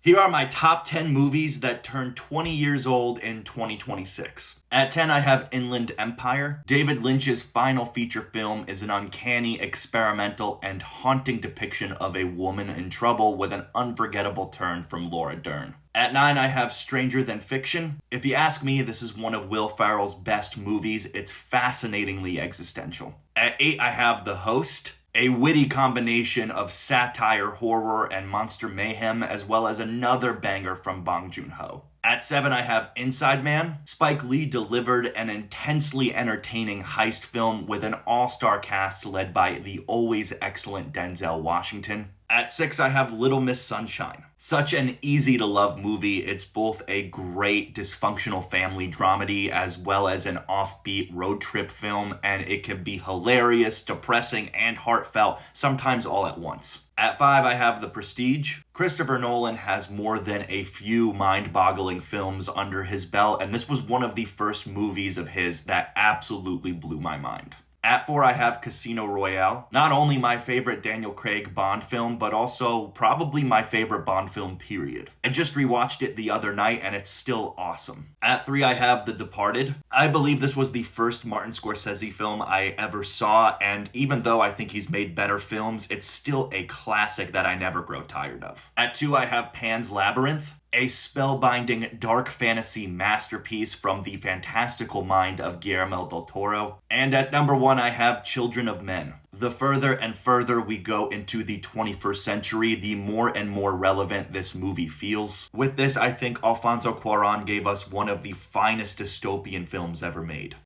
Here are my top 10 movies that turned 20 years old in 2026. At 10, I have Inland Empire. David Lynch's final feature film is an uncanny, experimental, and haunting depiction of a woman in trouble with an unforgettable turn from Laura Dern. At 9, I have Stranger Than Fiction. If you ask me, this is one of Will Ferrell's best movies. It's fascinatingly existential. At 8, I have The Host, a witty combination of satire, horror, and monster mayhem, as well as another banger from Bong Joon-ho. At 7, I have Inside Man. Spike Lee delivered an intensely entertaining heist film with an all-star cast led by the always excellent Denzel Washington. At 6, I have Little Miss Sunshine. Such an easy-to-love movie. It's both a great dysfunctional family dramedy as well as an offbeat road trip film, and it can be hilarious, depressing, and heartfelt, sometimes all at once. At 5, I have The Prestige. Christopher Nolan has more than a few mind-boggling films under his belt, and this was one of the first movies of his that absolutely blew my mind. At 4, I have Casino Royale. Not only my favorite Daniel Craig Bond film, but also probably my favorite Bond film, period. I just rewatched it the other night, and it's still awesome. At 3, I have The Departed. I believe this was the first Martin Scorsese film I ever saw, and even though I think he's made better films, it's still a classic that I never grow tired of. At 2, I have Pan's Labyrinth, a spellbinding dark fantasy masterpiece from the fantastical mind of Guillermo del Toro. And at number 1, I have Children of Men. The further and further we go into the 21st century, the more and more relevant this movie feels. With this, I think Alfonso Cuarón gave us one of the finest dystopian films ever made.